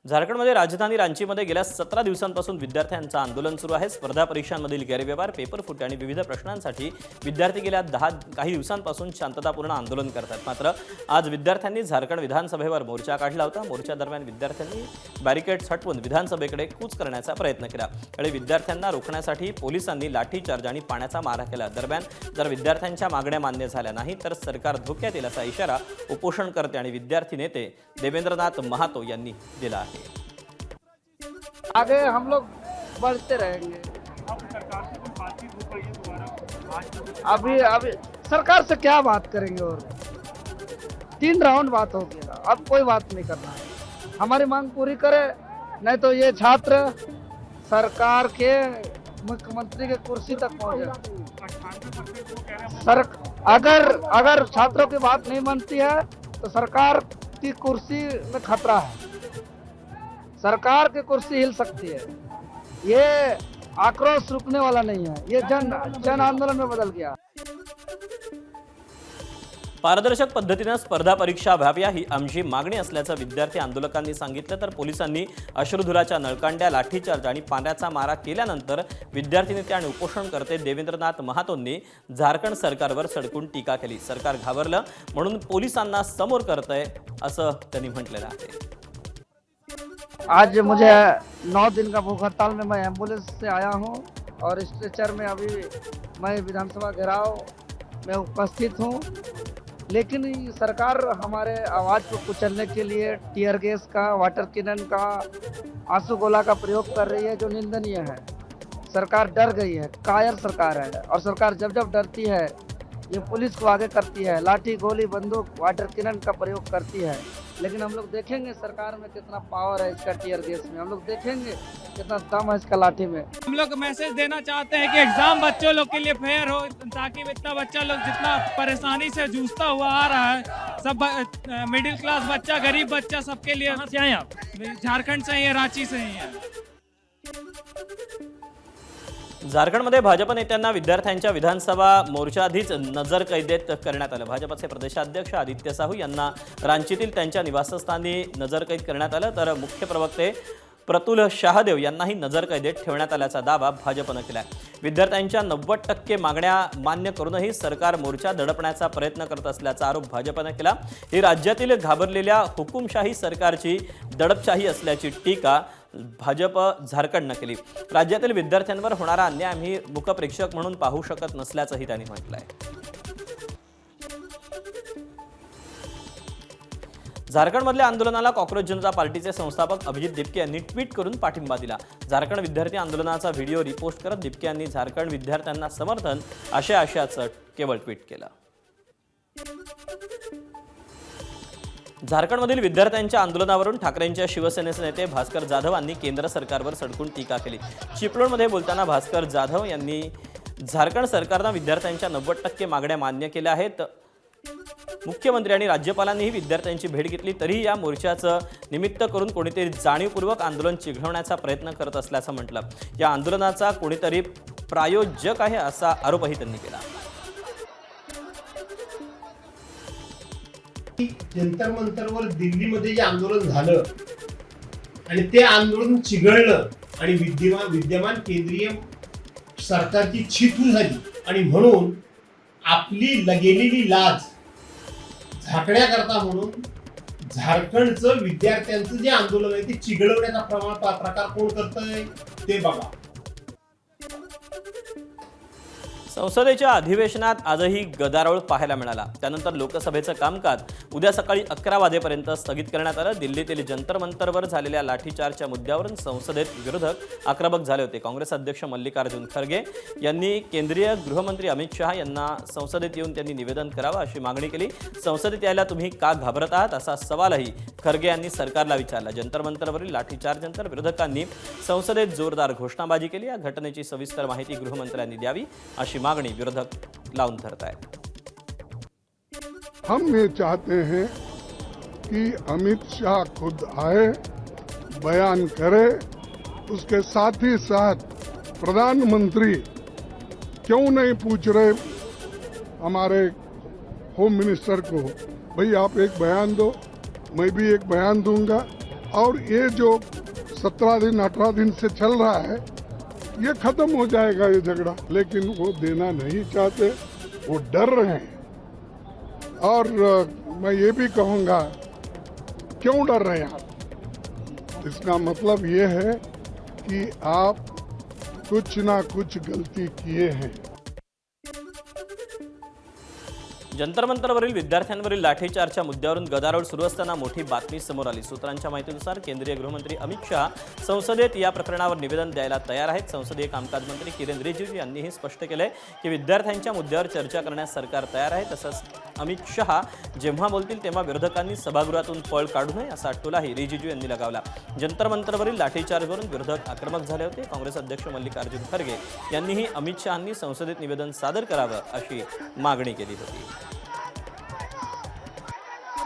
झारखंडमध्ये राजधानी रांचीमध्ये गेल्या 17 दिवसांपासून विद्यार्थ्यांचं आंदोलन सुरू आहे। स्पर्धा परीक्षांमधील गैरव्यवहार, पेपर फुटे आणि विविध प्रश्नांसाठी विद्यार्थी गेल्या काही दिवसांपासून शांततापूर्ण आंदोलन करतात। मात्र आज विद्यार्थ्यांनी झारखंड विधानसभेवर मोर्चा काढला होता। मोर्चा दरम्यान विद्यार्थ्यांनी बॅरिकेड्स हटवून विधानसभेकडे कूच करण्याचा प्रयत्न केला। यावेळी विद्यार्थ्यांना रोखण्यासाठी पोलिसांनी लाठीचार्ज आणि पाण्याचा मारा केला। दरम्यान जर विद्यार्थ्यांच्या मागण्या मान्य झाल्या नाही तर सरकार धोक्यात येईल असा इशारा उपोषणकर्ते आणि विद्यार्थी नेते देवेंद्रनाथ महातो यांनी दिला आहे। आगे हम लोग बढ़ते रहेंगे। अभी सरकार से क्या बात करेंगे, और 3 राउंड बात हो गया, अब कोई बात नहीं करना है। हमारी मांग पूरी करे, नहीं तो ये छात्र सरकार के मुख्यमंत्री के कुर्सी तक पहुंचे। अगर छात्रों की बात नहीं बनती है तो सरकार की कुर्सी में खतरा है, सरकार की कुर्सी हिल सकती है। ये आक्रोश रुकने वाला नहीं है, ये जन आंदोलन में बदल गया। पारदर्शक पद्धतीने स्पर्धा परीक्षा व्हाव्या ही आमची मागणी असल्याचं विद्यार्थी आंदोलकांनी सांगितलं। तर पोलिसांनी अश्रुधुराच्या नळकांड्या, लाठीचार्ज आणि पाण्याचा मारा केल्यानंतर विद्यार्थी नेते आणि उपोषणकर्ते देवेंद्रनाथ महातोंनी झारखंड सरकारवर सडकून टीका केली। सरकार घाबरलं म्हणून पोलिसांना समोर करतंय असं त्यांनी म्हटलेलं आहे। आज मुझे 9 दिन का भूख हड़ताल में मैं एम्बुलेंस से आया हूं और स्ट्रेचर में अभी मैं विधानसभा घेराव में उपस्थित हूं, लेकिन सरकार हमारे आवाज़ को कुचलने के लिए टीयर गैस का, वाटर कैनन का, आंसू गोला का प्रयोग कर रही है, जो निंदनीय है। सरकार डर गई है, कायर सरकार है, और सरकार जब जब डरती है ये पुलिस को आगे करती है, लाठी, गोली, बंदूक, वाटर कैनन का प्रयोग करती है। लेकिन हम लोग देखेंगे सरकार में कितना पावर है इसका टीयर गैस में, हम लोग देखेंगे कितना दम है इसका लाठी में। हम लोग मैसेज देना चाहते हैं कि एग्जाम बच्चों लोग के लिए फेयर हो, ताकि इतना बच्चा लोग जितना परेशानी से जूझता हुआ आ रहा है, सब मिडिल क्लास बच्चा, गरीब बच्चा, सबके लिए से आए आप झारखंड से ही है, रांची से ही है। झारखंडमध्ये भाजप नेत्यांना विद्यार्थ्यांच्या विधानसभा मोर्चाआधीच नजरकैदेत करण्यात आलं। भाजपचे प्रदेशाध्यक्ष आदित्य साहू यांना रांचीतील त्यांच्या निवासस्थानी नजरकैद करण्यात आलं, तर मुख्य प्रवक्ते प्रतुल शाहदेव यांनाही नजरकैदेत ठेवण्यात आल्याचा दावा भाजपनं केलाय। विद्यार्थ्यांच्या 90% मागण्या मान्य करूनही सरकार मोर्चा दडपण्याचा प्रयत्न करत असल्याचा आरोप भाजपनं केला। ही राज्यातील घाबरलेल्या हुकुमशाही सरकारची दडपशाही असल्याची टीका भाजप झारखंडनं केली। राज्यातील विद्यार्थ्यांवर होणारा अन्याय आम्ही मुखप्रेक्षक म्हणून पाहू शकत नसल्याचंही त्यांनी म्हटलंय। झारखंडमधल्या आंदोलनाला कॉक्रोच जनता पार्टीचे संस्थापक अभिजित दिपके यांनी ट्विट करून पाठिंबा दिला। झारखंड विद्यार्थी आंदोलनाचा व्हिडिओ रिपोस्ट करत दिपके यांनी झारखंड विद्यार्थ्यांना समर्थन अशा आशयाचं केवळ ट्विट केलं। झारखंडमधील विद्यार्थ्यांच्या आंदोलनावरून ठाकरेंच्या शिवसेनेचे नेते भास्कर जाधव यांनी केंद्र सरकारवर सडकून टीका केली। चिपळूणमध्ये बोलताना भास्कर जाधव यांनी झारखंड सरकारनं विद्यार्थ्यांच्या 90% मागण्या मान्य केल्या आहेत। मुख्यमंत्री आणि राज्यपालांनीही विद्यार्थ्यांची भेट घेतली, तरीही या मोर्चाचं निमित्त करून कोणीतरी जाणीवपूर्वक आंदोलन चिघळवण्याचा प्रयत्न करत असल्याचं म्हटलं। या आंदोलनाचा कोणीतरी प्रायोजक आहे असा आरोपही त्यांनी केला। जंतर मंतरवर दिल्लीमध्ये जे आंदोलन झालं आणि ते आंदोलन चिघळलं आणि विद्यमान केंद्रीय सरकारची छितू झाली, आणि म्हणून आपली गेलेली लाज झाकण्याकरता म्हणून झारखंडचं विद्यार्थ्यांचं जे आंदोलन आहे ते चिघळवण्याचा प्रकार कोण करतंय ते बघा। संसदेच्या अधिवेशनात आजही गदारोळ पाहायला मिळाला। त्यानंतर लोकसभेचं कामकाज उद्या सकाळी 11 वाजेपर्यंत स्थगित करण्यात आलं। दिल्लीतील जंतर मंतरवर झालेल्या लाठीचार्जच्या मुद्द्यावरून संसदेत विरोधक आक्रमक झाले होते। काँग्रेस अध्यक्ष मल्लिकार्जुन खरगे यांनी केंद्रीय गृहमंत्री अमित शहा यांना संसदेत येऊन त्यांनी निवेदन करावं अशी मागणी केली। संसदेत यायला तुम्ही का घाबरत आहात असा सवालही खरगे यांनी सरकारला विचारला। जंतर मंतरवरील लाठीचार्जनंतर विरोधकांनी संसदेत जोरदार घोषणाबाजी केली। या घटनेची सविस्तर माहिती गृहमंत्र्यांनी द्यावी अशी मागणी विरोधक लावून धरत आहेत। हम ये चाहते हैं कि अमित शाह खुद आए, बयान करे, उसके साथ ही साथ प्रधानमंत्री क्यों नहीं पूछ रहे हमारे होम मिनिस्टर को, भाई आप एक बयान दो, मैं भी एक बयान दूंगा, और ये जो 17 दिन 18 दिन से चल रहा है ये खत्म हो जाएगा ये झगड़ा, लेकिन वो देना नहीं चाहते, वो डर रहे हैं। और मैं ये भी कहूँगा क्यों डर रहे हैं आप? इसका मतलब ये है कि आप कुछ ना कुछ गलती किए हैं। जंतर मंतरवरील विद्यार्थ्यांवरील लाठीचार्जच्या मुद्द्यावरून गदारोळ सुरू असताना मोठी बातमी समोर आली। सूत्रांच्या माहितीनुसार केंद्रीय गृहमंत्री अमित शाह संसदेत या प्रकरणावर निवेदन द्यायला तयार आहेत। संसदीय कामकाज मंत्री किरेन रिजिजू यांनीही स्पष्ट केलंय की विद्यार्थ्यांच्या मुद्द्यावर चर्चा करण्यास सरकार तयार आहे। तसंच अमित शाह जेव्हा बोलतील तेव्हा विरोधकांनी सभागृहातून पळ काढू नये असा टोलाही रिजिजू यांनी लगावला। जंतर मंतरवरील लाठीचार्जवरून विरोधक आक्रमक झाले होते। काँग्रेस अध्यक्ष मल्लिकार्जुन खरगे यांनीही अमित शहांनी संसदेत निवेदन सादर करावं अशी मागणी केली होती।